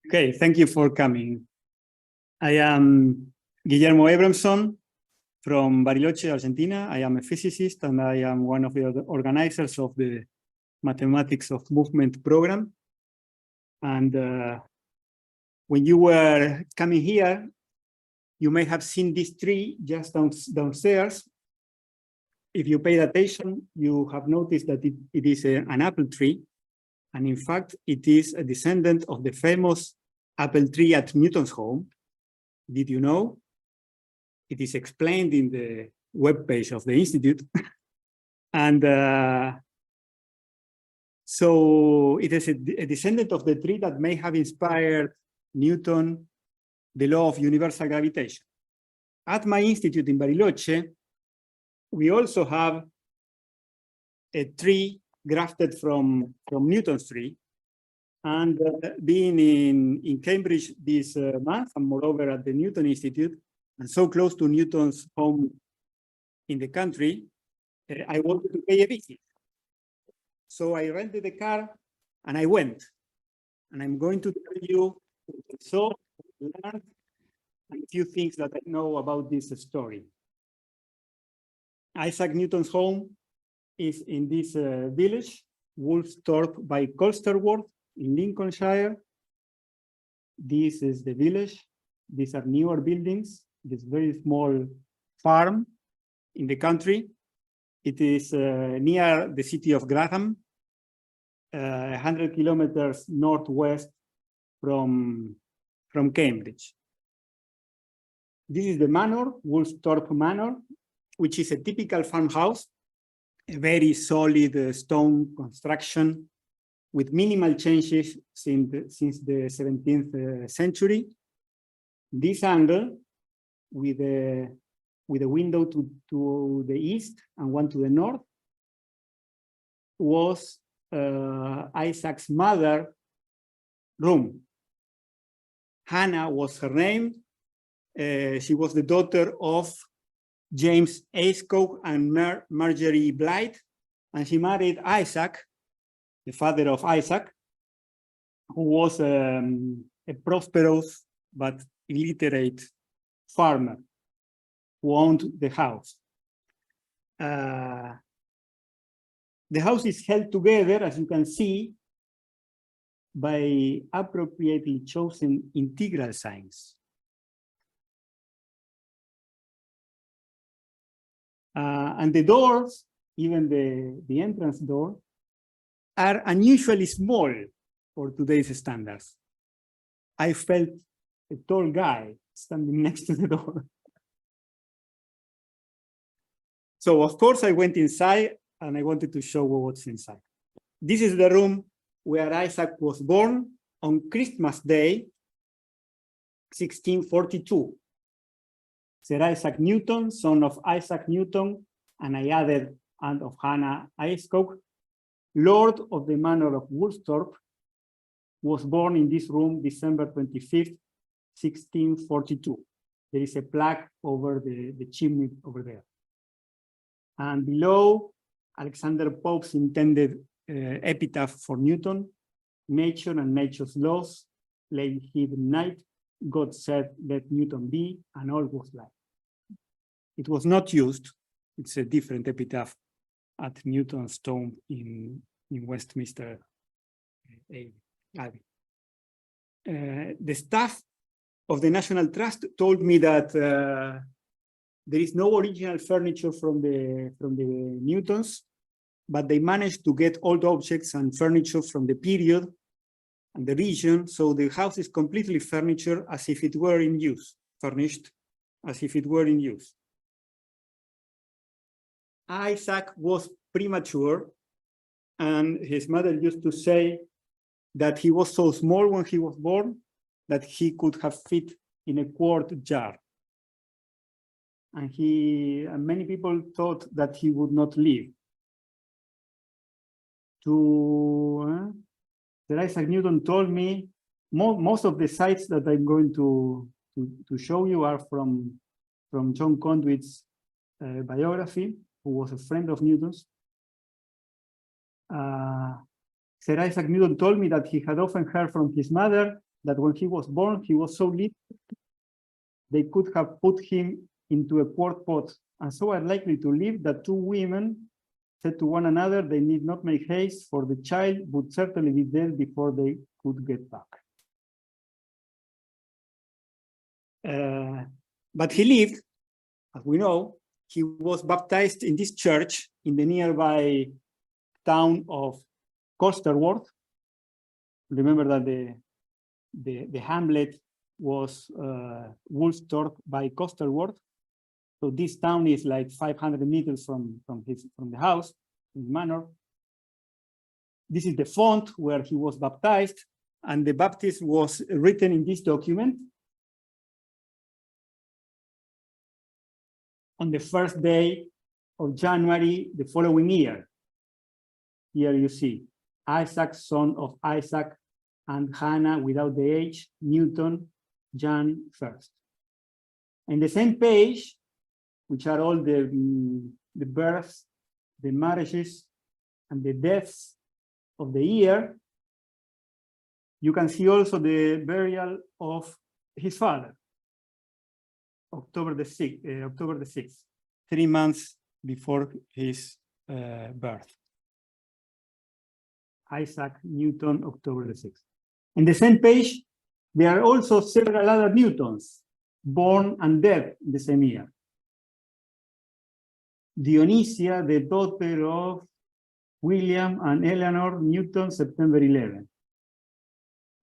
Okay, thank you for coming. I am Guillermo Abramson from Bariloche, Argentina. I am a physicist and I am one of the organizers of the Mathematics of Movement program. And when you were coming here, you may have seen this tree just downstairs. If you paid attention, you have noticed that it is an apple tree. And in fact, it is a descendant of the famous apple tree at Newton's home. Did you know? It is explained in the webpage of the Institute. And so it is a descendant of the tree that may have inspired Newton, the law of universal gravitation. At my institute in Bariloche, we also have a tree grafted from Newton's tree. And being in Cambridge this month, and moreover at the Newton Institute, and so close to Newton's home in the country, I wanted to pay a visit. So I rented a car and I went. And I'm going to tell you what I saw, learned, and a few things that I know about this story. Isaac Newton's home is in this village, Woolsthorpe by Colsterworth in Lincolnshire. This is the village. These are newer buildings. This very small farm in the country. It is near the city of Grantham, 100 kilometers northwest from Cambridge. This is the manor, Woolsthorpe Manor, which is a typical farmhouse, a very solid stone construction with minimal changes since the 17th century. This angle with a window to the east and one to the north was Isaac's mother's room. Hannah was her name. She was the daughter of James Ayscough and Marjorie Blythe, and she married Isaac, the father of Isaac, who was a prosperous but illiterate farmer who owned the house. The house is held together, as you can see, by appropriately chosen integral signs. And the doors, even the entrance door, are unusually small for today's standards. I felt a tall guy standing next to the door. So of course I went inside and I wanted to show what was inside. This is the room where Isaac was born on Christmas Day, 1642. Sir Isaac Newton, son of Isaac Newton, and I added aunt of Hannah Ayscough, Lord of the Manor of Woolsthorpe, was born in this room December 25th, 1642. There is a plaque over the chimney over there. And below, Alexander Pope's intended epitaph for Newton: nature and nature's laws, lay hidden night, God said, let Newton be, and all was light. It was not used. It's a different epitaph at Newton's tomb in Westminster Abbey. The staff of the National Trust told me that there is no original furniture from the Newtons, but they managed to get old objects and furniture from the period and the region, so the house is completely furnished as if it were in use, Isaac was premature, and his mother used to say that he was so small when he was born that he could have fit in a quart jar. And many people thought that he would not live. Sir Isaac Newton told me most of the sites that I'm going to show you are from John Conduit's biography, who was a friend of Newton's. Sir Isaac Newton told me that he had often heard from his mother that when he was born, he was so little, they could have put him into a quart pot, and so unlikely to live that two women said to one another they need not make haste, for the child would certainly be dead before they could get back. But he lived, as we know. He was baptized in this church in the nearby town of Colsterworth. Remember that the hamlet was Woolsthorpe by Colsterworth. So this town is like 500 meters from the house, in the manor. This is the font where he was baptized, and the baptism was written in this document on the first day of January the following year. Here you see Isaac, son of Isaac, and Hannah without the H, Newton, Jan 1st. And the same page, which are all the births, the marriages, and the deaths of the year, you can see also the burial of his father, October the 6th, 3 months before his birth. Isaac Newton, October the 6th. In the same page, there are also several other Newtons born and dead in the same year. Dionysia, the daughter of William and Eleanor Newton, September 11.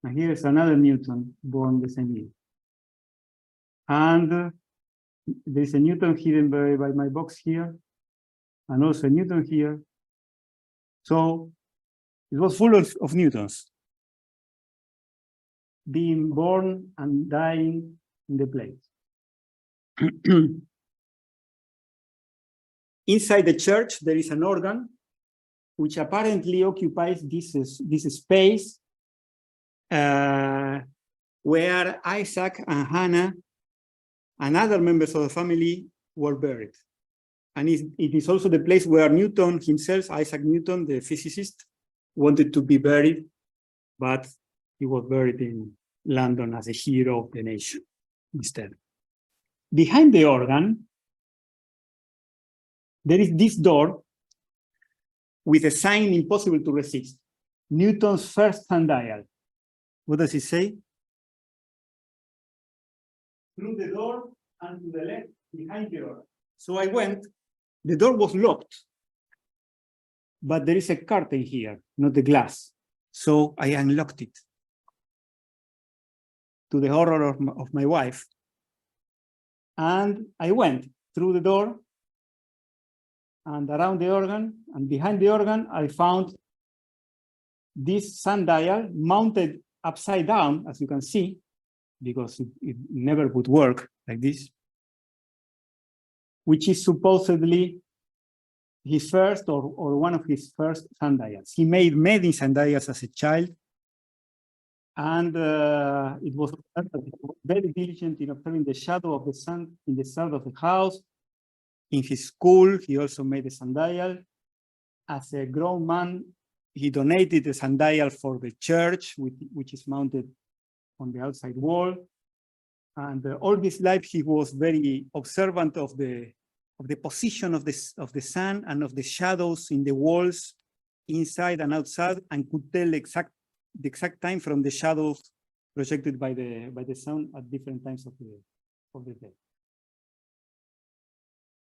And here is another Newton born the same year. And there's a Newton hidden by my box here, and also a Newton here. So it was full of Newtons being born and dying in the place. Inside the church, there is an organ which apparently occupies this space where Isaac and Hannah and other members of the family were buried. And it is also the place where Newton himself, Isaac Newton, the physicist, wanted to be buried, but he was buried in London as a hero of the nation instead. Behind the organ, there is this door with a sign impossible to resist. Newton's first sundial. What does it say? Through the door and to the left, behind the organ. So I went, the door was locked, but there is a curtain here, not the glass. So I unlocked it, to the horror of my wife. And I went through the door and around the organ, and behind the organ, I found this sundial mounted upside down, as you can see, because it never would work like this, which is supposedly his first or one of his first sundials. He made many sundials as a child, and it was very diligent in observing the shadow of the sun in the south of the house. In his school, he also made a sundial. As a grown man, he donated a sundial for the church, which is mounted on the outside wall. And all his life, he was very observant of the position of the sun and of the shadows in the walls, inside and outside, and could tell the exact time from the shadows projected by the sun at different times of the day.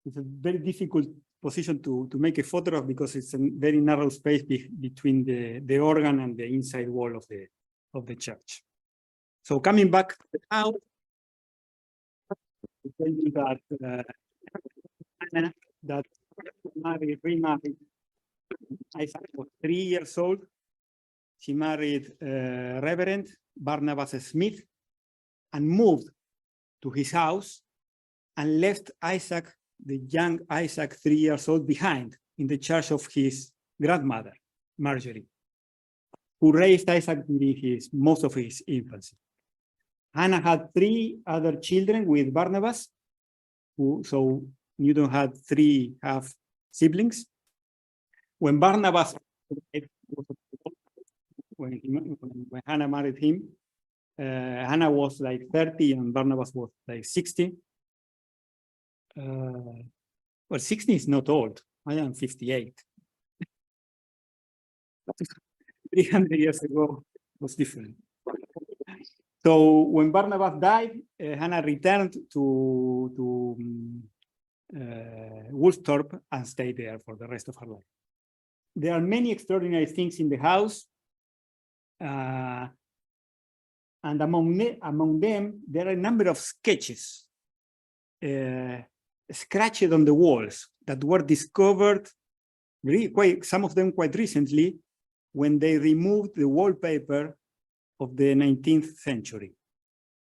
It's a very difficult position to make a photograph because it's a very narrow space between the organ and the inside wall of the church. So coming back to the house, that remarried. Isaac was 3 years old. She married Reverend Barnabas Smith and moved to his house and left Isaac, the young Isaac, 3 years old, behind in the charge of his grandmother, Marjorie, who raised Isaac during most of his infancy. Hannah had 3 other children with Barnabas, so Newton had 3 half siblings. When Barnabas, when Hannah married him, Hannah was like 30 and Barnabas was like 60. Well, 60 is not old. I am 58. 300 years ago was different. So when Barnabas died, Hannah returned to Woolsthorpe and stayed there for the rest of her life. There are many extraordinary things in the house. And among them, there are a number of sketches scratched on the walls that were discovered, some of them quite recently, when they removed the wallpaper of the 19th century.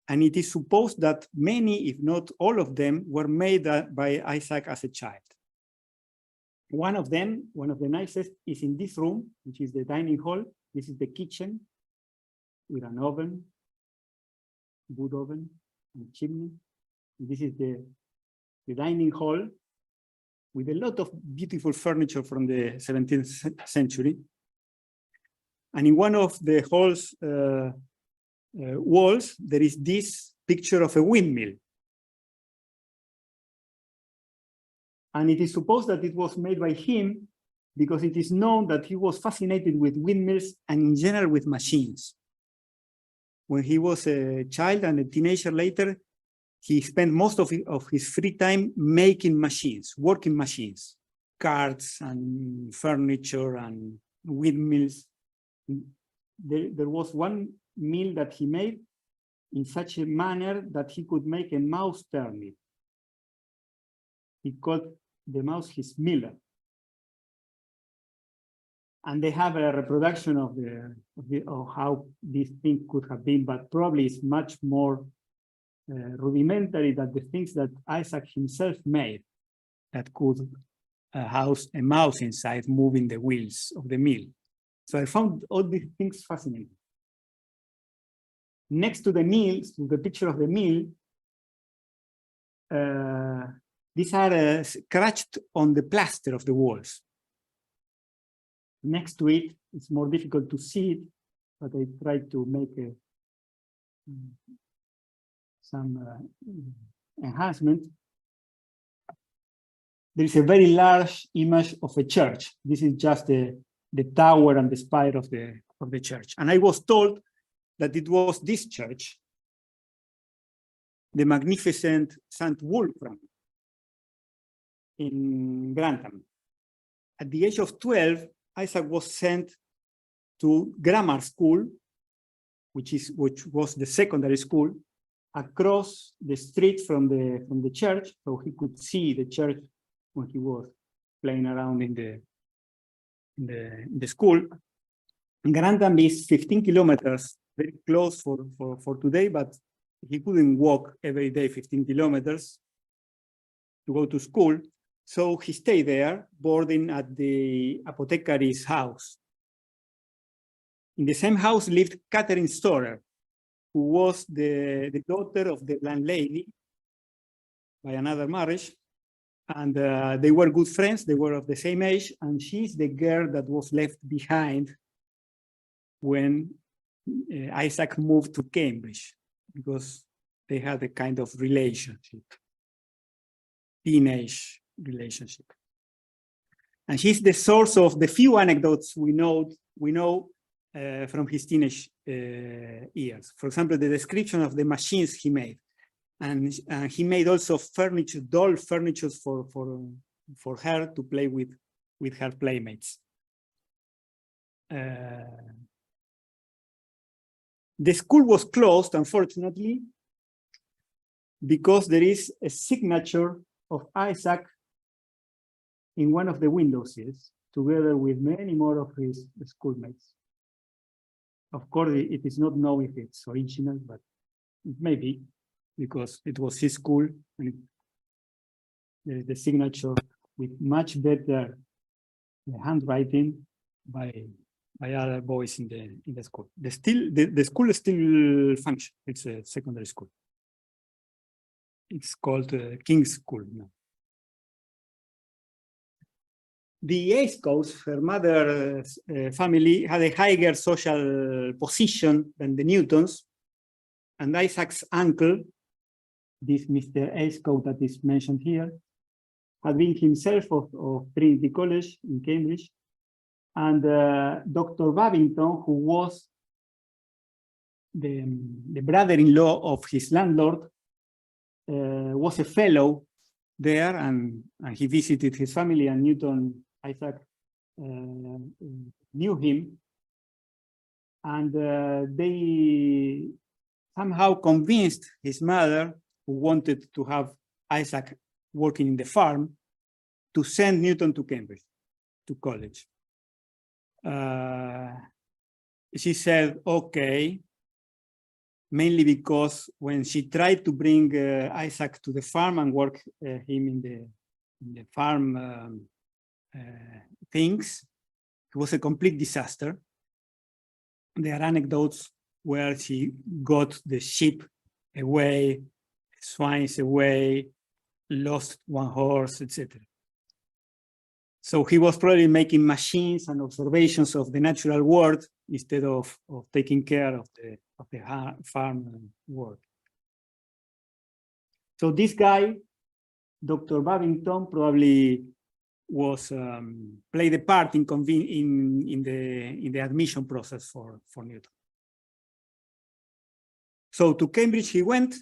And it is supposed that many, if not all of them, were made by Isaac as a child. One of them, one of the nicest, is in this room, which is the dining hall. This is the kitchen with an oven, wood oven, and chimney. And this is the dining hall with a lot of beautiful furniture from the 17th century. And in one of the hall's walls, there is this picture of a windmill. And it is supposed that it was made by him because it is known that he was fascinated with windmills and in general with machines. When he was a child and a teenager later, he spent most of his free time making machines, working machines, carts and furniture and windmills. There was one mill that he made in such a manner that he could make a mouse turn it. He called the mouse his miller. And they have a reproduction of how this thing could have been, but probably it's much more rudimentary than the things that Isaac himself made that could house a mouse inside moving the wheels of the mill. So I found all these things fascinating. Next to the mill, to the picture of the mill, these are scratched on the plaster of the walls. Next to it, it's more difficult to see it, but I tried to make some enhancement. There is a very large image of a church. This is just the tower and the spire of the church. And I was told that it was this church, the magnificent St. Wolfram in Grantham. At the age of 12, Isaac was sent to grammar school, which was the secondary school, across the street from the church, so he could see the church when he was playing around in the school. Grantham is 15 kilometers, very close for today, but he couldn't walk every day 15 kilometers to go to school. So he stayed there, boarding at the apothecary's house. In the same house lived Catherine Storer, who was the daughter of the landlady by another marriage. And they were good friends, they were of the same age, and she's the girl that was left behind when Isaac moved to Cambridge, because they had a kind of relationship, teenage relationship. And she's the source of the few anecdotes we know from his teenage years. For example, the description of the machines he made. And he made also furniture, doll furniture for her to play with her playmates. The school was closed, unfortunately, because there is a signature of Isaac in one of the windowsills, together with many more of his schoolmates. Of course, it is not known if it's original, but it may be, because it was his school, and there is the signature with much better handwriting by other boys in the school. The school still functions. It's a secondary school. It's called King's School now. The Ayscought's, her mother's family, had a higher social position than the Newtons, and Isaac's uncle, this Mr. Ayscough that is mentioned here, had been himself of Trinity College in Cambridge, and Dr. Babington, who was the brother-in-law of his landlord, was a fellow there, and he visited his family, and Isaac knew him, and they somehow convinced his mother, who wanted to have Isaac working in the farm, to send Newton to Cambridge, to college. She said, okay, mainly because when she tried to bring Isaac to the farm and work him in the farm things, it was a complete disaster. There are anecdotes where she got the sheep away, swines away, lost one horse, etc. So he was probably making machines and observations of the natural world instead of taking care of the farm work. So this guy, Dr. Babington, probably was played a part in the admission process for Newton. So to Cambridge he went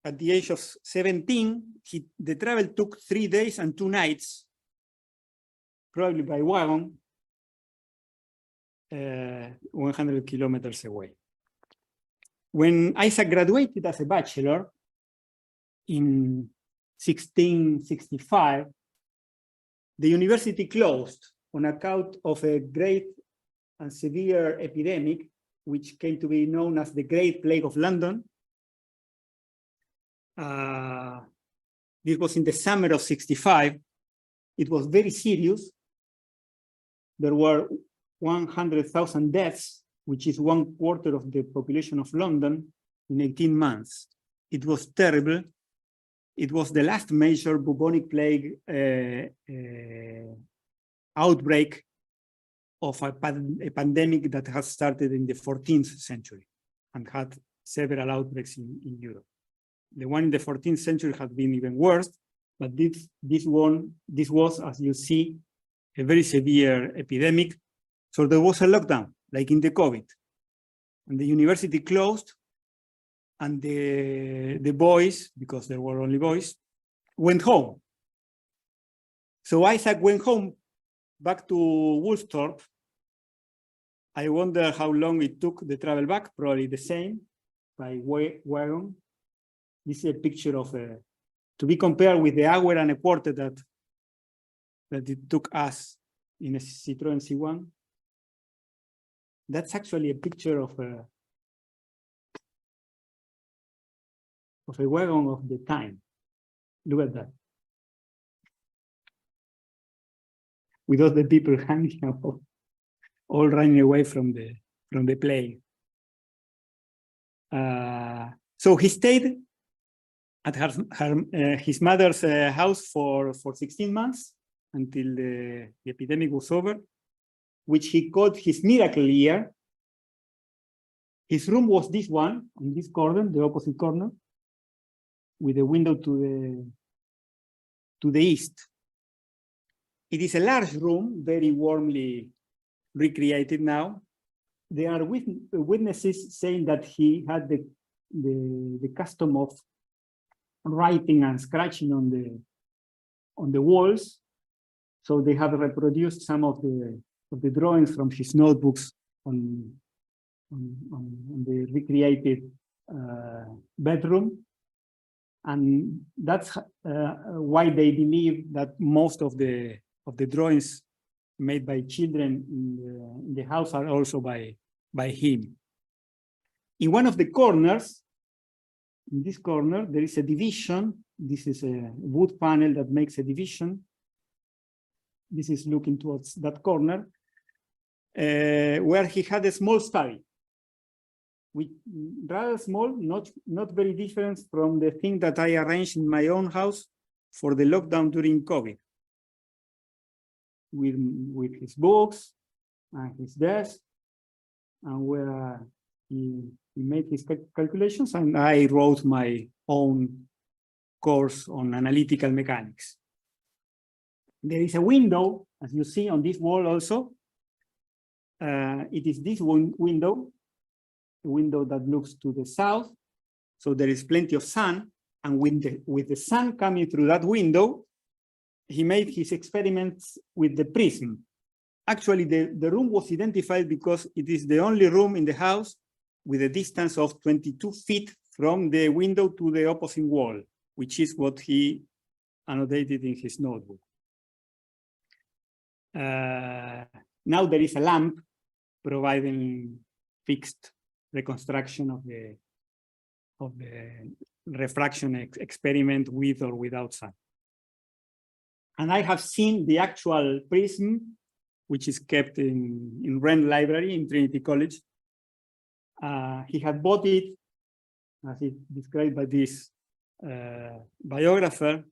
at the age of 17. The travel took 3 days and 2 nights, probably by wagon, 100 kilometers away. When Isaac graduated as a bachelor in 1665, the university closed on account of a great and severe epidemic, which came to be known as the Great Plague of London. This was in the summer of 65. It was very serious. There were 100,000 deaths, which is 1/4 of the population of London in 18 months. It was terrible. It was the last major bubonic plague outbreak of a pandemic that has started in the 14th century and had several outbreaks in Europe. The one in the 14th century had been even worse, but this was, as you see, a very severe epidemic. So there was a lockdown, like in the COVID, and the university closed, and the boys, because there were only boys, went home. So Isaac went home back to Woolsthorpe. I wonder how long it took the travel back, probably the same, by wagon. This is a picture of to be compared with the hour and a quarter that it took us in a Citroën C1. That's actually a picture of a wagon of the time. Look at that. With all the people hanging out, all running away from the plague. So he stayed at his mother's house for 16 months until the epidemic was over, which he called his miracle year. His room was this one, in this corner, the opposite corner, with a window to the east. It is a large room, very warmly recreated now. There are witnesses saying that he had the custom of writing and scratching on the walls. So they have reproduced some of the drawings from his notebooks on the recreated bedroom. And that's why they believe that most of the drawings made by children in the house are also by him. In one of the corners, in this corner, there is a division. This is a wood panel that makes a division. This is looking towards that corner, where he had a small study, which rather small, not very different from the thing that I arranged in my own house for the lockdown during COVID, with his books and his desk, and where he He made his calculations, and I wrote my own course on analytical mechanics. There is a window, as you see on this wall also. It is this window, a window that looks to the south. So there is plenty of sun. And with the sun coming through that window, he made his experiments with the prism. Actually, the room was identified because it is the only room in the house with a distance of 22 feet from the window to the opposite wall, which is what he annotated in his notebook. Now there is a lamp providing fixed reconstruction of the refraction experiment with or without sun. And I have seen the actual prism, which is kept in Wren Library in Trinity College. He had bought it, as it described by this biographer,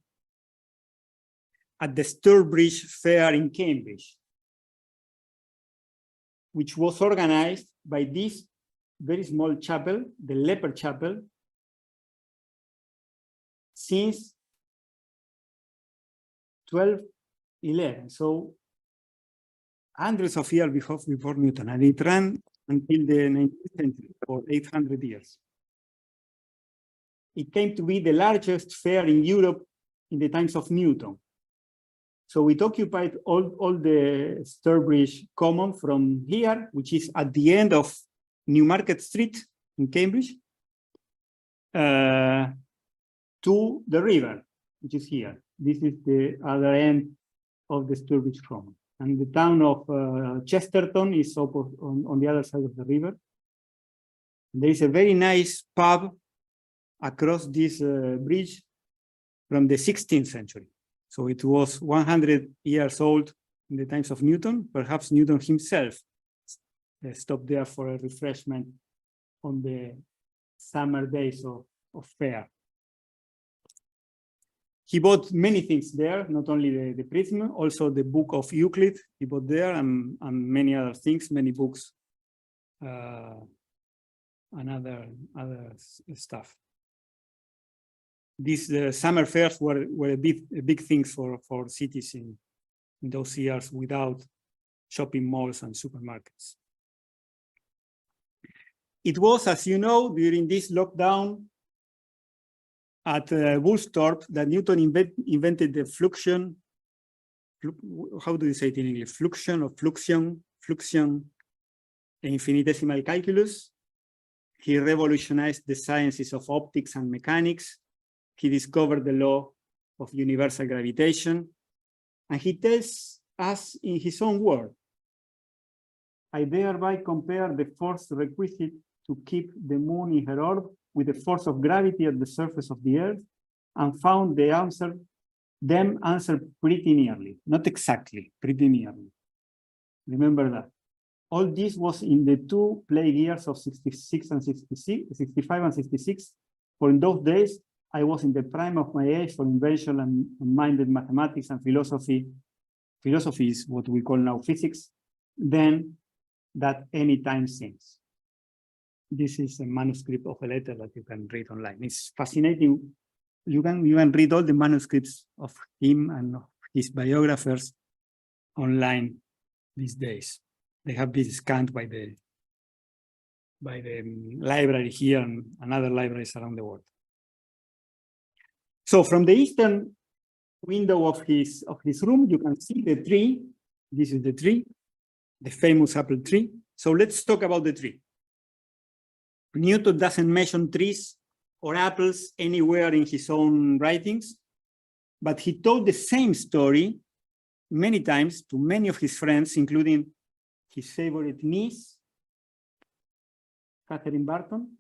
at the Sturbridge Fair in Cambridge, which was organized by this very small chapel, the Leper Chapel, since 1211, so hundreds of years before Newton, and it ran until the 19th century, for 800 years. It came to be the largest fair in Europe in the times of Newton. So it occupied all the Sturbridge Common from here, which is at the end of Newmarket Street in Cambridge, to the river, which is here. This is the other end of the Sturbridge Common. And the town of Chesterton is on the other side of the river. There is a very nice pub across this bridge from the 16th century. So it was 100 years old in the times of Newton. Perhaps Newton himself stopped there for a refreshment on the summer days of fair. He bought many things there, not only the prism, also the book of Euclid he bought there, and many other things, many books, and other stuff. These summer fairs were a big thing for cities in those years without shopping malls and supermarkets. It was, as you know, during this lockdown at Woolsthorpe that Newton invented the fluxion. How do you say it in English? Fluxion or fluxion infinitesimal calculus. He revolutionized the sciences of optics and mechanics. He discovered the law of universal gravitation. And he tells us in his own word, I thereby compare the force requisite to keep the moon in her orb with the force of gravity at the surface of the earth, and found them answer pretty nearly, not exactly, pretty nearly. Remember that. All this was in the 2 plague years of 65 and 66, for in those days, I was in the prime of my age for invention and minded mathematics and philosophy. Philosophy is what we call now physics, then that any time since. This is a manuscript of a letter that you can read online. It's fascinating. You can read all the manuscripts of him and of his biographers online these days. They have been scanned by the library here and other libraries around the world. So from the eastern window of his room, you can see the tree. This is the tree, the famous apple tree. So let's talk about the tree. Newton doesn't mention trees or apples anywhere in his own writings, but he told the same story many times to many of his friends, including his favorite niece, Catherine Barton,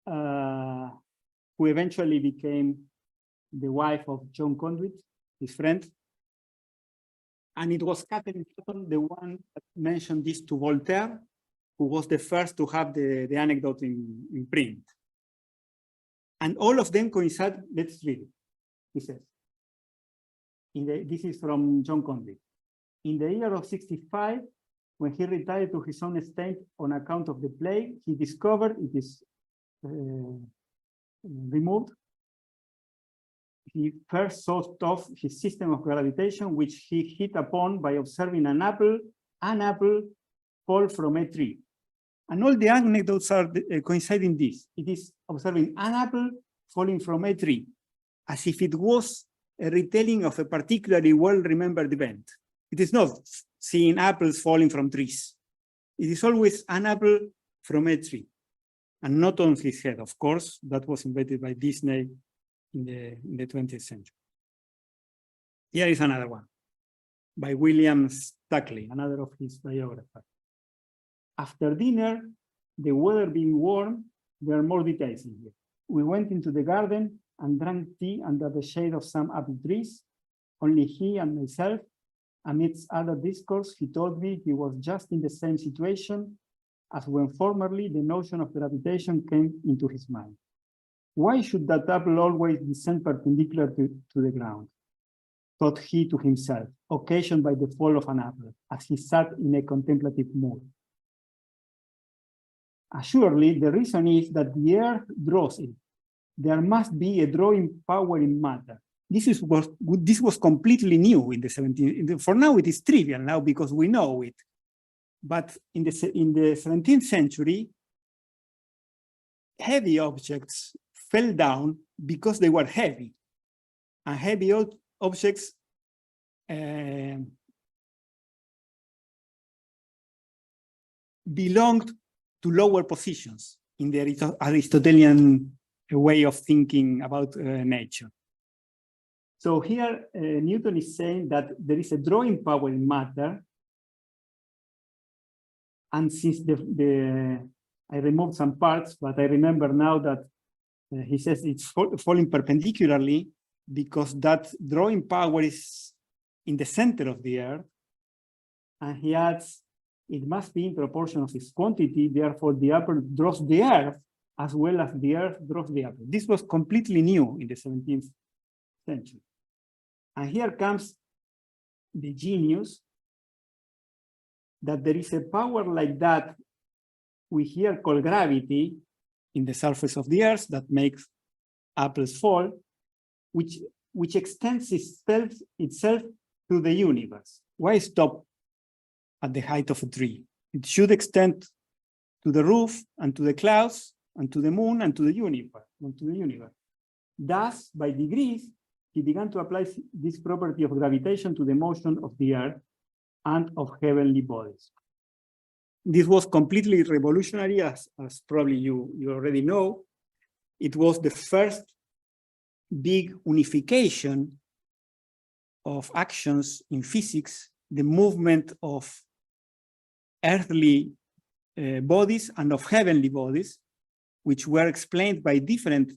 who eventually became the wife of John Conduit, his friend. And it was Catherine Barton, the one that mentioned this to Voltaire, who was the first to have the anecdote in print. And all of them coincide. Let's read it. He says, this is from John Conduit. In the year of 65, when he retired to his own estate on account of the plague, he discovered it is removed. He first thought of his system of gravitation, which he hit upon by observing an apple fall from a tree. And all the anecdotes are coinciding this. It is observing an apple falling from a tree, as if it was a retelling of a particularly well-remembered event. It is not seeing apples falling from trees. It is always an apple from a tree, and not on his head. Of course, that was invented by Disney in the 20th century. Here is another one by William Stuckley, another of his biographers. After dinner, the weather being warm, there are more details in here. We went into the garden and drank tea under the shade of some apple trees. Only he and myself. Amidst other discourse, he told me he was just in the same situation as when formerly the notion of gravitation came into his mind. Why should that apple always descend perpendicular to the ground? Thought he to himself, occasioned by the fall of an apple, as he sat in a contemplative mood. Assuredly, the reason is that the earth draws it. There must be a drawing power in matter. This was completely new in the 17th. For now, it is trivial now because we know it. But in the 17th century, heavy objects fell down because they were heavy. And heavy objects belonged to lower positions in the Aristotelian way of thinking about nature. So here, Newton is saying that there is a drawing power in matter. And since I removed some parts, but I remember now that he says it's falling perpendicularly because that drawing power is in the center of the earth. And he adds, it must be in proportion of its quantity, therefore the apple draws the earth as well as the earth draws the apple. This was completely new in the 17th century. And here comes the genius that there is a power like that we here call gravity in the surface of the earth that makes apples fall, which extends itself to the universe. Why stop at the height of a tree? It should extend to the roof and to the clouds and to the moon and to the universe. Thus, by degrees, he began to apply this property of gravitation to the motion of the earth and of heavenly bodies. This was completely revolutionary, as probably you already know. It was the first big unification of actions in physics, the movement of earthly bodies and of heavenly bodies, which were explained by different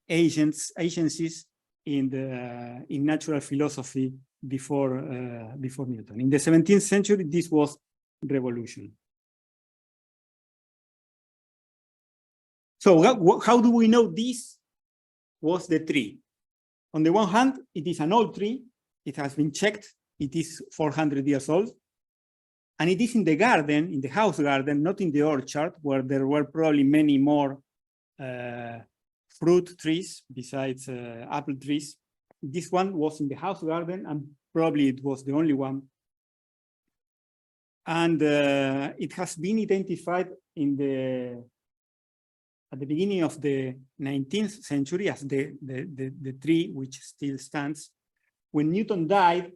agencies in natural philosophy before Newton. In the 17th century, this was revolution. So how do we know this was the tree? On the one hand, it is an old tree. It has been checked. It is 400 years old. And it is in the garden, in the house garden, not in the orchard, where there were probably many more fruit trees besides apple trees. This one was in the house garden, and probably it was the only one. And it has been identified at the beginning of the 19th century as the tree which still stands. When Newton died,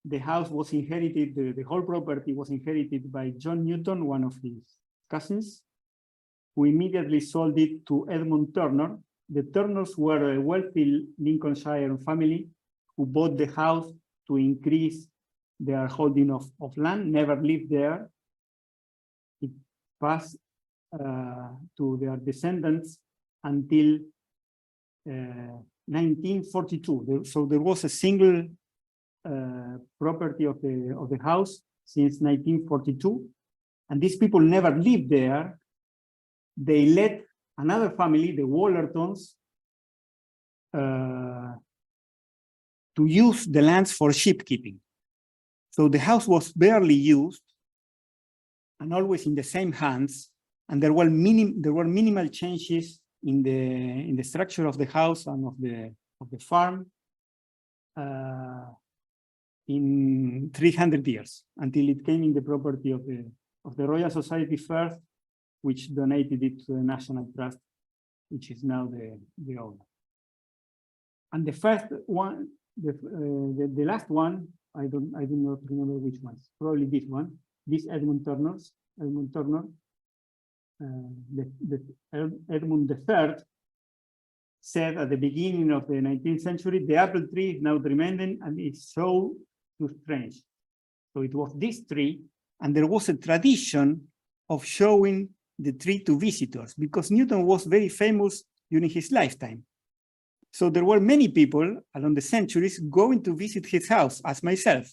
the house was inherited, the whole property was inherited by John Newton, one of his cousins, who immediately sold it to Edmund Turner. The Turners were a wealthy Lincolnshire family who bought the house to increase their holding of land, never lived there. It passed to their descendants until 1942. So there was a single property of the house since 1942, and these people never lived there. They let another family, the Wallertons, to use the lands for sheep keeping. So the house was barely used and always in the same hands, and there were minimal changes in the structure of the house and of the farm in 300 years until it came in the property of the Royal Society first, which donated it to the National Trust, which is now the owner. And the first one, the last one, I do not remember which one. Probably this one. This Edmund Turner. Edmund III said at the beginning of the 19th century, the apple tree is now remaining and it's so too strange. So it was this tree, and there was a tradition of showing the tree to visitors because Newton was very famous during his lifetime. So there were many people along the centuries going to visit his house, as myself.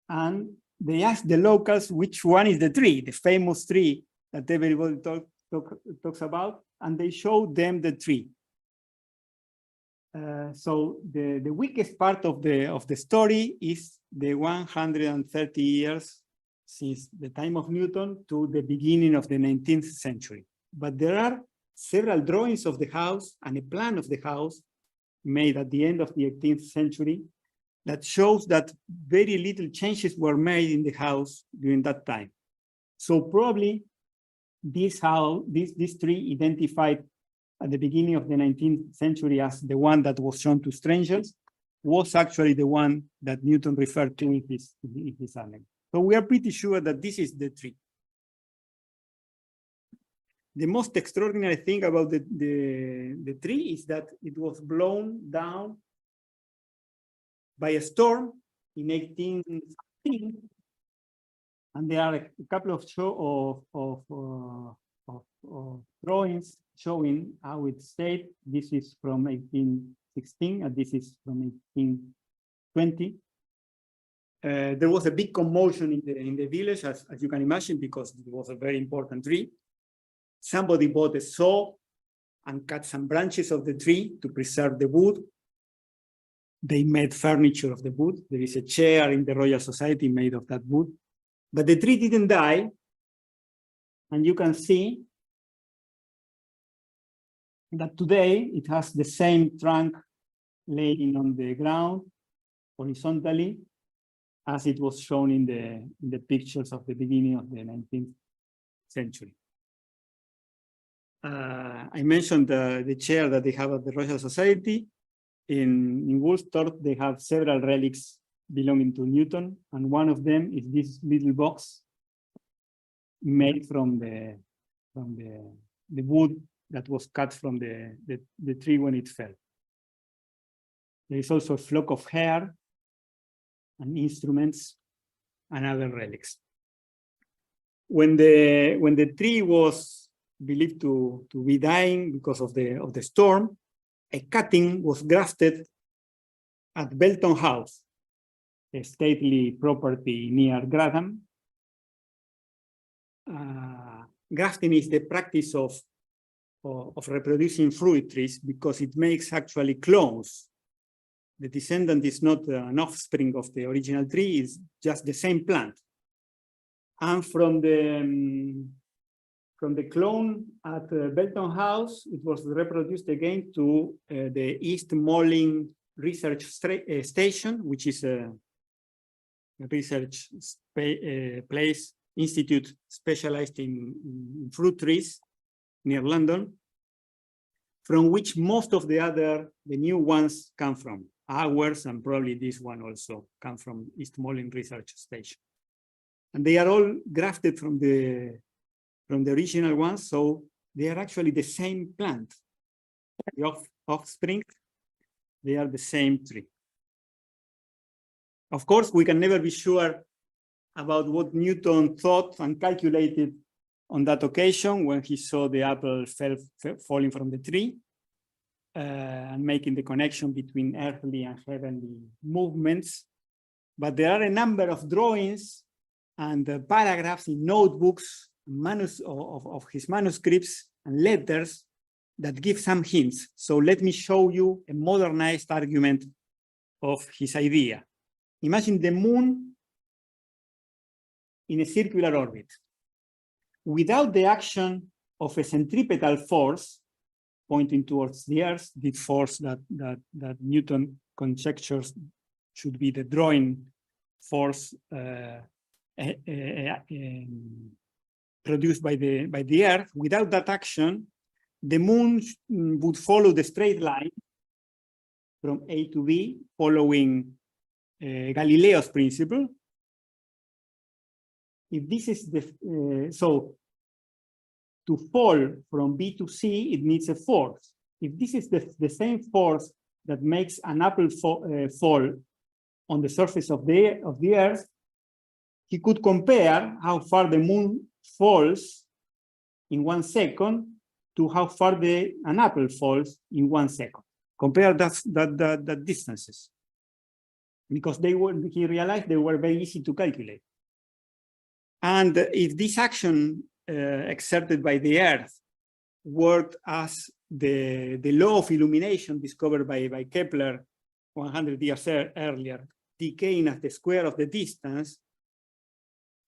And they asked the locals which one is the tree, the famous tree that everybody talks about, and they showed them the tree. So the weakest part of the story is the 130 years since the time of Newton to the beginning of the 19th century. But there are several drawings of the house and a plan of the house made at the end of the 18th century that shows that very little changes were made in the house during that time. So probably this tree identified at the beginning of the 19th century as the one that was shown to strangers was actually the one that Newton referred to in his allegory. So we are pretty sure that this is the tree. The most extraordinary thing about the tree is that it was blown down by a storm in 1816, and there are a couple of drawings showing how it stayed. This is from 1816, and this is from 1820. There was a big commotion in the village, as you can imagine, because it was a very important tree. Somebody bought a saw and cut some branches of the tree to preserve the wood. They made furniture of the wood. There is a chair in the Royal Society made of that wood. But the tree didn't die. And you can see that today it has the same trunk laying on the ground horizontally as it was shown in the pictures of the beginning of the 19th century. I mentioned the chair that they have at the Royal Society. In Woolsthorpe, they have several relics belonging to Newton, and one of them is this little box made from the wood that was cut from the tree when it fell. There is also a flock of hair and instruments and other relics. When the tree was believed to be dying because of the storm, a cutting was grafted at Belton House, a stately property near Gratham. Grafting is the practice of reproducing fruit trees because it makes actually clones. The descendant is not an offspring of the original tree, it's just the same plant. And from the clone at Belton House, it was reproduced again to the East Malling Research Station, which is a research place, institute specialized in fruit trees near London, from which most of the new ones come from. Ours, and probably this one also, come from East Malling Research Station. And they are all grafted from the original ones, so they are actually the same plant. The offspring, they are the same tree. Of course, we can never be sure about what Newton thought and calculated on that occasion when he saw the apple falling from the tree and making the connection between earthly and heavenly movements. But there are a number of drawings and paragraphs in notebooks of his manuscripts and letters that give some hints. So let me show you a modernized argument of his idea. Imagine the moon in a circular orbit. Without the action of a centripetal force pointing towards the Earth, the force that Newton conjectures should be the drawing force produced by the Earth. Without that action, the moon would follow the straight line from A to B, following Galileo's principle. If this is the so to fall from B to C, it needs a force. If this is the same force that makes an apple fall on the surface of the Earth, he could compare how far the moon falls in 1 second to how far an apple falls in 1 second. Compare that distances, because he realized they were very easy to calculate. And if this action exerted by the Earth worked as the law of illumination discovered by Kepler 100 years earlier, decaying as the square of the distance,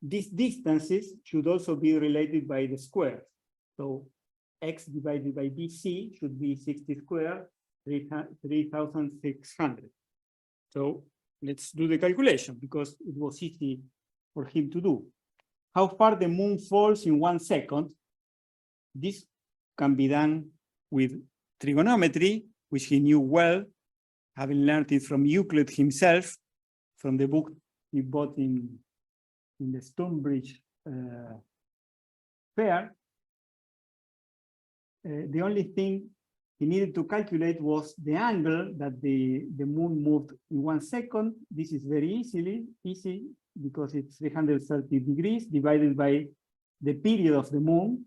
these distances should also be related by the square. So x divided by bc should be 60 squared, 3,600. So let's do the calculation, because it was easy for him to do. How far the moon falls in 1 second, this can be done with trigonometry, which he knew well, having learned it from Euclid himself, from the book he bought in the Stonebridge fair. The only thing he needed to calculate was the angle that the moon moved in 1 second. This is very easy because it's 330 degrees divided by the period of the moon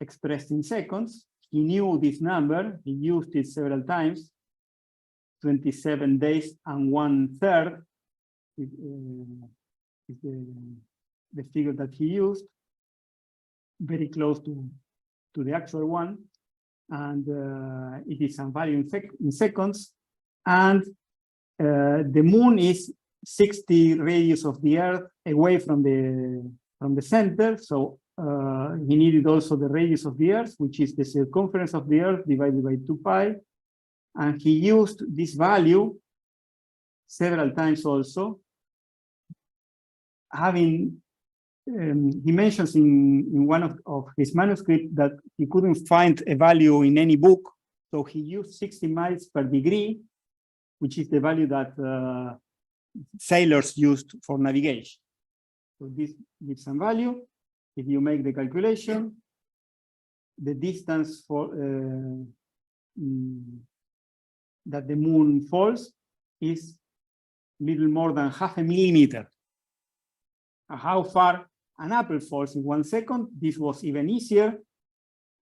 expressed in seconds. He knew this number, he used it several times, 27 days and 1/3 is the figure that he used, very close to the actual one. And it is some value in seconds. And the moon is 60 radius of the Earth away from the center. So he needed also the radius of the Earth, which is the circumference of the Earth divided by 2 pi. And he used this value several times also. He mentions in one of his manuscripts that he couldn't find a value in any book. So he used 60 miles per degree, which is the value that sailors used for navigation. So this gives some value. If you make the calculation, the distance for that the moon falls is little more than 0.5 millimeter. How far an apple falls in 1 second, this was even easier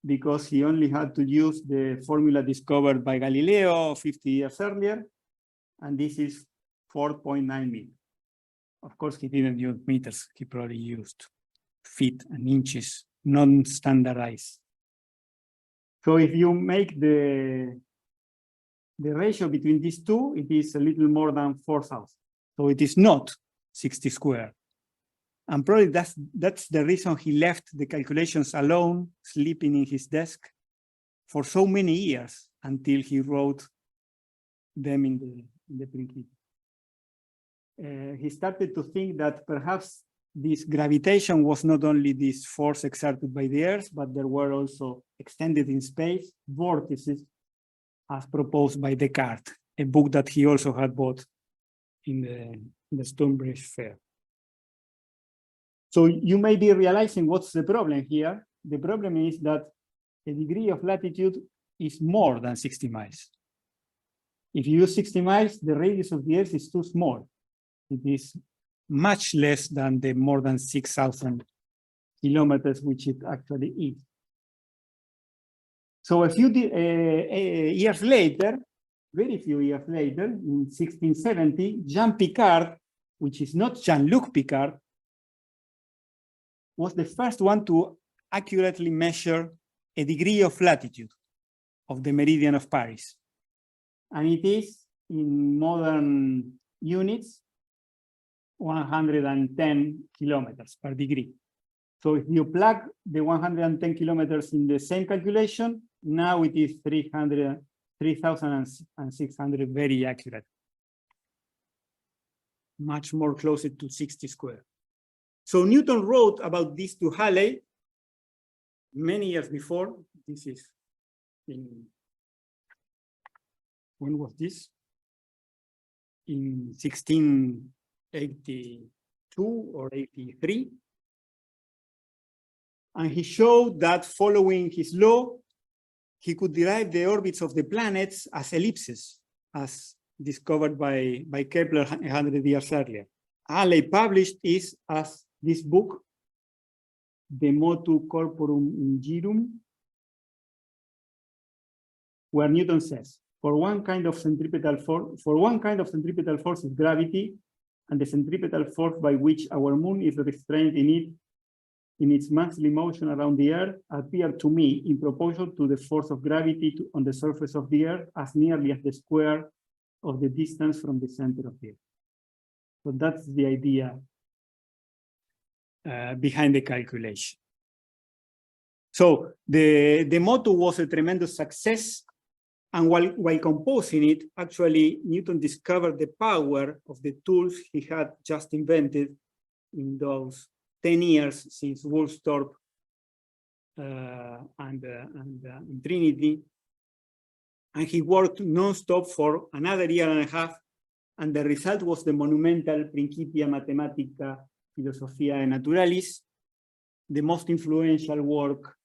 because he only had to use the formula discovered by Galileo 50 years earlier, and this is 4.9 meters. Of course, he didn't use meters, he probably used feet and inches, non-standardized. So if you make the ratio between these two, it is a little more than 4,000. So it is not 60 squared. And probably that's the reason he left the calculations alone, sleeping in his desk for so many years until he wrote them in the Principia. He started to think that perhaps this gravitation was not only this force exerted by the Earth, but there were also extended in space vortices as proposed by Descartes, a book that he also had bought in the Stonebridge fair. So you may be realizing what's the problem here. The problem is that a degree of latitude is more than 60 miles. If you use 60 miles, the radius of the Earth is too small. It is much less than the more than 6,000 kilometers, which it actually is. So a few years later, very few years later, in 1670, Jean Picard, which is not Jean-Luc Picard, was the first one to accurately measure a degree of latitude of the meridian of Paris. And it is in modern units, 110 kilometers per degree. So if you plug the 110 kilometers in the same calculation, now it is 3,600, very accurate. Much more closer to 60 square. So Newton wrote about this to Halley many years before. This is when was this? In 1682 or 83. And he showed that following his law, he could derive the orbits of the planets as ellipses, as discovered by Kepler 100 years earlier. Halley published this as this book, De Motu Corporum Ingirum, where Newton says, for one kind of centripetal force is gravity, and the centripetal force by which our moon is restrained in its monthly motion around the Earth appeared to me in proportion to the force of gravity on the surface of the Earth as nearly as the square of the distance from the center of the Earth. So that's the idea behind the calculation. So the motto was a tremendous success. And while composing it, actually, Newton discovered the power of the tools he had just invented in those 10 years since Woolsthorpe and Trinity. And he worked non-stop for another year and a half. And the result was the monumental Principia Mathematica Philosophiae Naturalis, the most influential work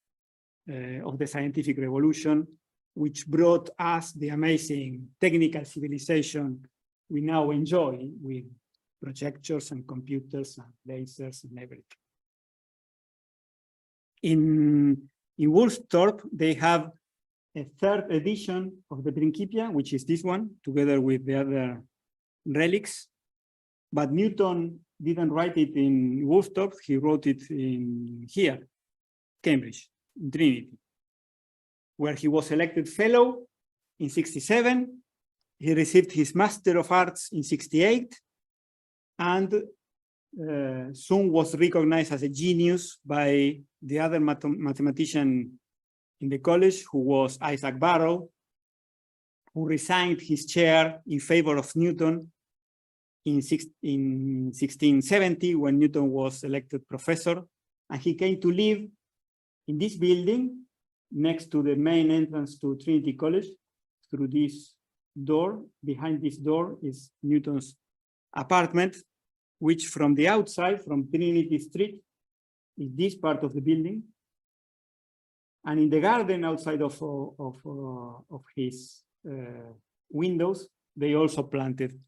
of the scientific revolution, which brought us the amazing technical civilization we now enjoy with projectors and computers and lasers and everything. In Woolsthorpe, they have a third edition of the Principia, which is this one, together with the other relics. But Newton didn't write it in Woolsthorpe, he wrote it in here, Cambridge, in Trinity, where he was elected fellow in 67. He received his Master of Arts in 68, and soon was recognized as a genius by the other mathematician in the college, who was Isaac Barrow, who resigned his chair in favor of Newton in 1670, when Newton was elected professor. And he came to live in this building next to the main entrance to Trinity College, through this door. Behind this door is Newton's apartment, which from the outside, from Trinity Street, is this part of the building. And in the garden outside of his windows, they also planted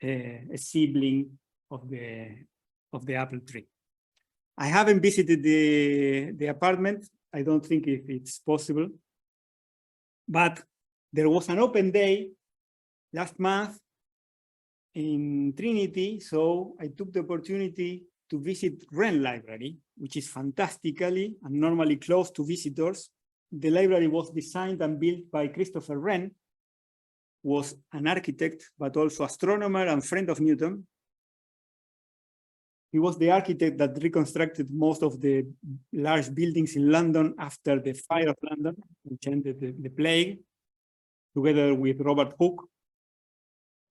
a seedling of the apple tree. I haven't visited the apartment. I don't think if it's possible, but there was an open day last month in Trinity, so I took the opportunity to visit Wren Library, which is fantastically and normally closed to visitors. The library was designed and built by Christopher Wren, who was an architect, but also astronomer and friend of Newton. He was the architect that reconstructed most of the large buildings in London after the fire of London, which ended the plague, together with Robert Hooke,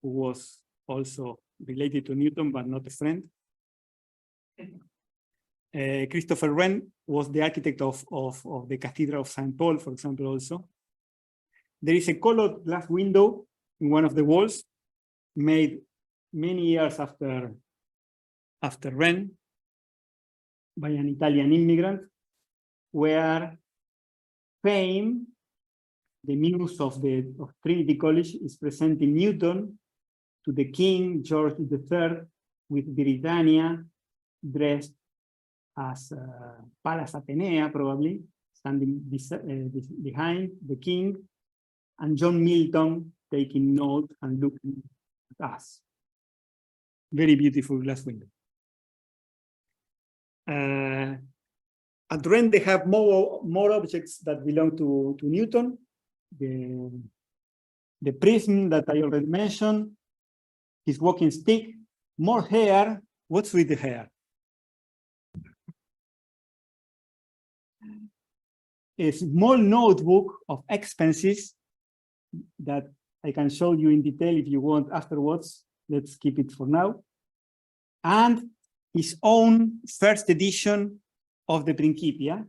who was also related to Newton, but not a friend. Christopher Wren was the architect of the Cathedral of St. Paul, for example, also. There is a colored glass window in one of the walls, made many years after Wren by an Italian immigrant, where Fame, the muse of Trinity College, is presenting Newton to the King George III with Britannia dressed as Pallas Athenea, probably, standing behind the king, and John Milton taking note and looking at us. Very beautiful glass window. At Wren, they have more objects that belong to Newton. The prism that I already mentioned, his walking stick, more hair. What's with the hair? A small notebook of expenses that I can show you in detail if you want afterwards. Let's keep it for now. And his own first edition of the Principia,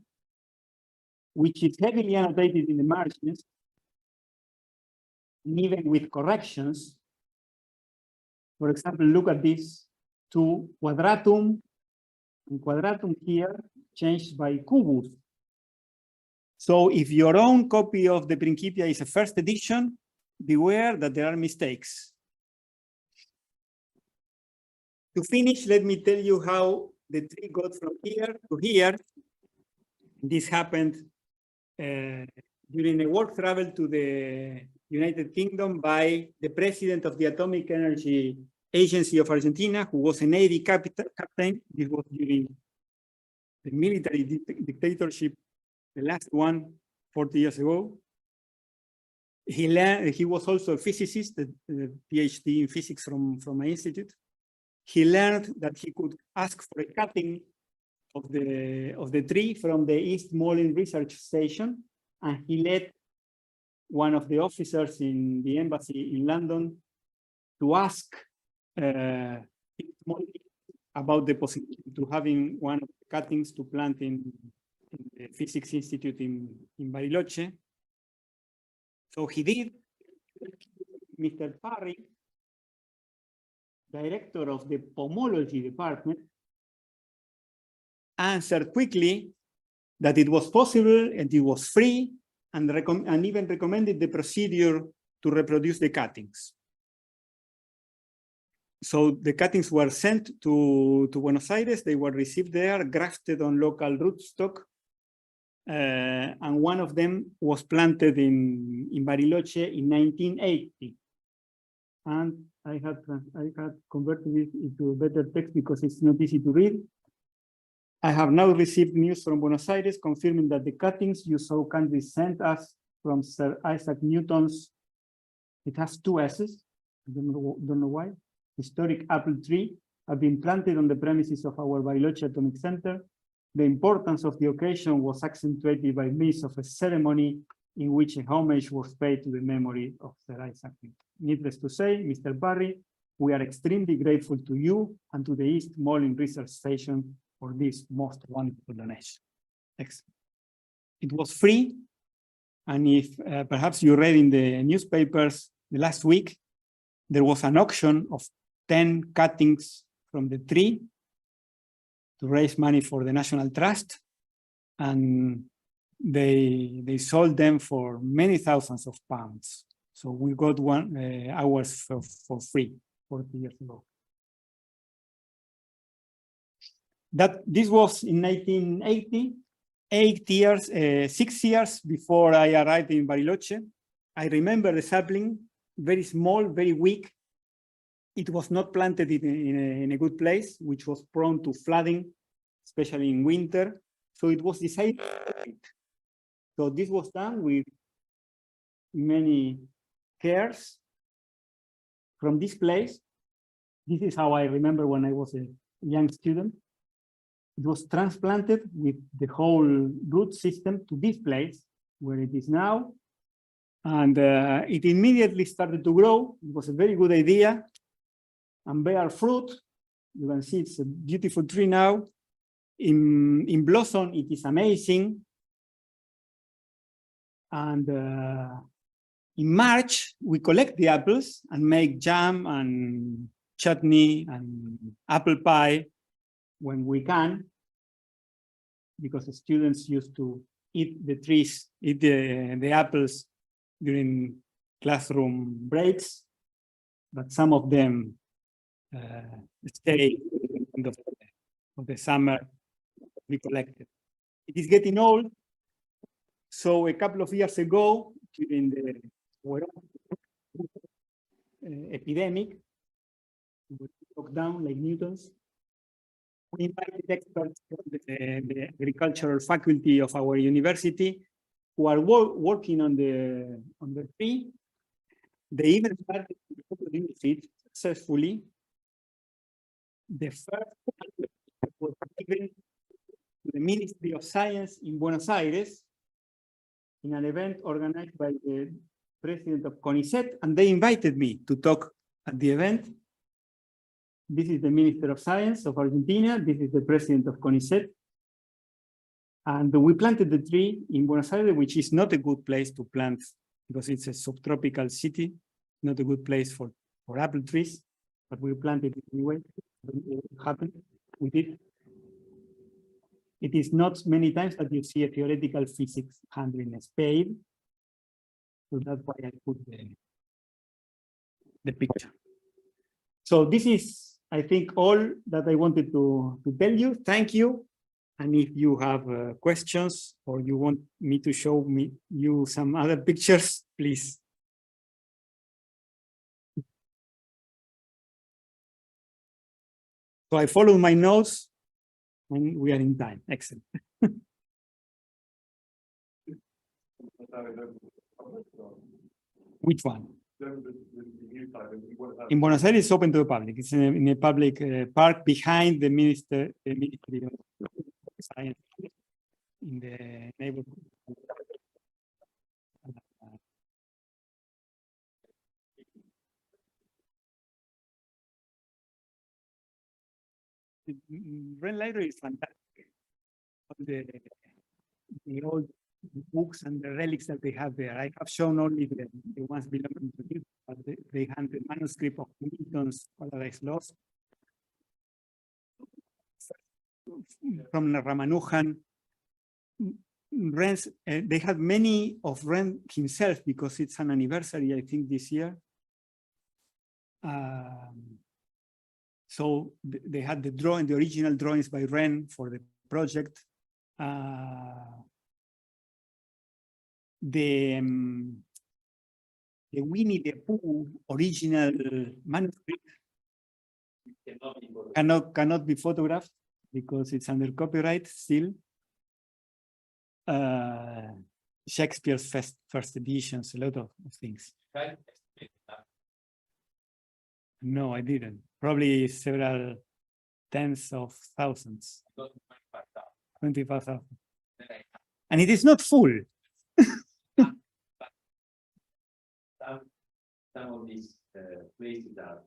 which is heavily annotated in the margins, and even with corrections. For example, look at this to quadratum, and quadratum here changed by cubus. So if your own copy of the Principia is a first edition, beware that there are mistakes. To finish, let me tell you how the tree got from here to here. This happened during a work travel to the United Kingdom by the president of the Atomic Energy Agency of Argentina, who was a Navy captain. This was during the military dictatorship, the last one 40 years ago. He was also a physicist, a PhD in physics from my institute. He learned that he could ask for a cutting of the tree from the East Malin Research Station, and he led one of the officers in the embassy in London to ask about the possibility to having one of the cuttings to plant in the Physics Institute in Bariloche. So he did. Mr. Parry, director of the pomology department, answered quickly that it was possible and it was free, and even recommended the procedure to reproduce the cuttings. So the cuttings were sent to Buenos Aires. They were received there, grafted on local rootstock, and one of them was planted in Bariloche in 1980. And I had converted it into a better text because it's not easy to read. I have now received news from Buenos Aires confirming that the cuttings you so kindly sent us from Sir Isaac Newton's, it has two S's, I don't know why, historic apple tree, have been planted on the premises of our Bariloche Atomic Center. The importance of the occasion was accentuated by means of a ceremony in which a homage was paid to the memory of Sir Isaac Newton. Needless to say, Mr. Barry, we are extremely grateful to you and to the East Malin Research Station for this most wonderful donation. Excellent. It was free, and if perhaps you read in the newspapers the last week, there was an auction of 10 cuttings from the tree to raise money for the National Trust, and they sold them for many thousands of pounds. So we got ours for free 40 years ago. This was in 1980, 6 years before I arrived in Bariloche. I remember the sapling, very small, very weak. It was not planted in a good place, which was prone to flooding, especially in winter. So it was decided. So this was done with many cares. From this place, this is how I remember when I was a young student. It was transplanted with the whole root system to this place where it is now. And it immediately started to grow. It was a very good idea and bear fruit. You can see it's a beautiful tree now. In blossom, it is amazing. And in March, we collect the apples and make jam and chutney and apple pie when we can, because the students used to eat the apples during classroom breaks, but some of them stay at the end of the summer to be collected. It is getting old, so a couple of years ago, during the epidemic, lockdown like Newton's, we invited experts from the agricultural faculty of our university who are working on the tree. They even started to produce it successfully. The first was given to the Ministry of Science in Buenos Aires in an event organized by the president of CONICET, and they invited me to talk at the event. This is the Minister of Science of Argentina. This is the president of CONICET. And we planted the tree in Buenos Aires, which is not a good place to plant because it's a subtropical city, not a good place for apple trees, but we planted it anyway. It happened. We did. It is not many times that you see a theoretical physics handling a spade. So that's why I put the picture. So this is, I think, all that I wanted to tell you. Thank you. And if you have questions or you want me to show you some other pictures, please. So I followed my notes and we are in time. Excellent. Which one? In Buenos Aires, it's open to the public. It's in a public park behind the Ministry of Science in the neighborhood. The Ren Library is fantastic. The old books and the relics that they have there. I have shown only the ones belonging to you, but they have the manuscript of Milton's Paradise Lost from Ramanujan. Ren's, they have many of Ren himself because it's an anniversary, I think, this year. So they had the original drawings by Ren for the project. The Winnie the Pooh original manuscript cannot be photographed because it's under copyright still. Shakespeare's first editions, a lot of things. No, I didn't. Probably several tens of thousands. 25,000. And it is not full. Some of these places are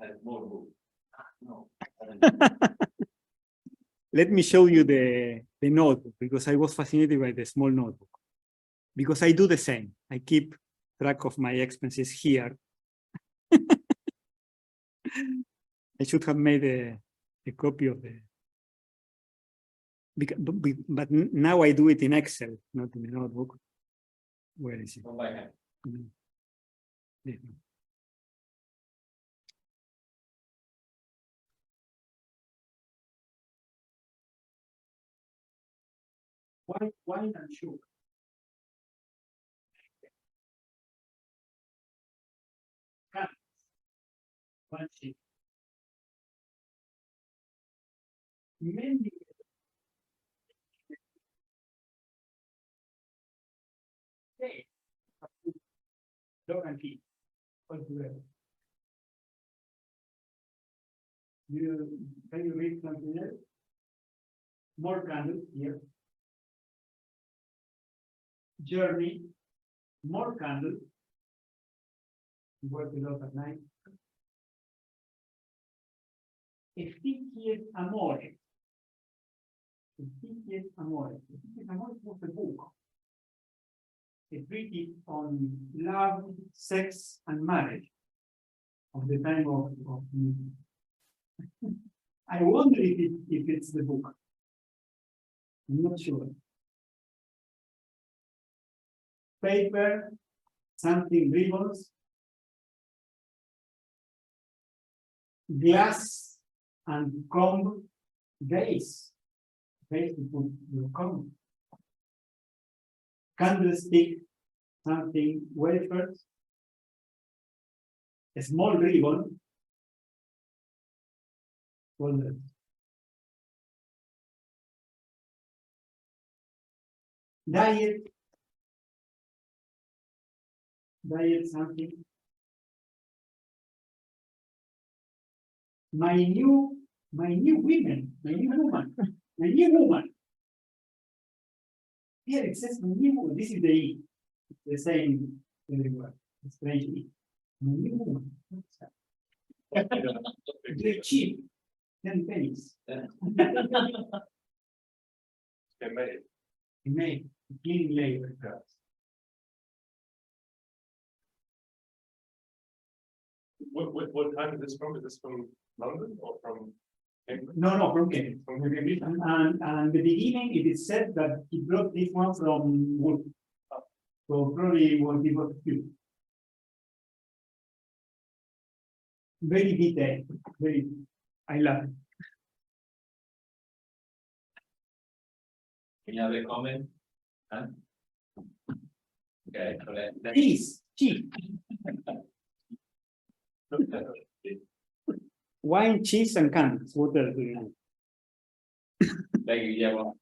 have more books. No. Let me show you the notebook because I was fascinated by the small notebook. Because I do the same. I keep track of my expenses here. I should have made a copy of the. But now I do it in Excel, not in the notebook. Where is it? From my hand. Yeah. Wine and sugar. One sheet. Many dog and key. Can you read something else? More candles here. Journey, more candles. Work a lot at night. Efficies Amore. Efficies Amore. Efficies Amore was a book. A treatise on love, sex, and marriage of the time of Newton. I wonder if it's the book. I'm not sure. Paper, something ribbons, glass and comb, vase to put your comb. Candlestick, something wafers, a small ribbon, diet, something, my new woman, my new woman. Here it says my new woman. This is the E. It's the same everywhere. Strangely. My new woman. What's that? Very cheap. 10 pennies. Made. Clean labor. What time is this from? Is this from London or from England? No, from Cambridge. From Cambridge. And the beginning, it is said that he brought this one from Wood. So probably when he was two. Very detailed. Very, I love it. Any other comment? Huh? Okay, so let's. Cheese. Wine, cheese, and candles. What else do you know? Thank you, Guillermo.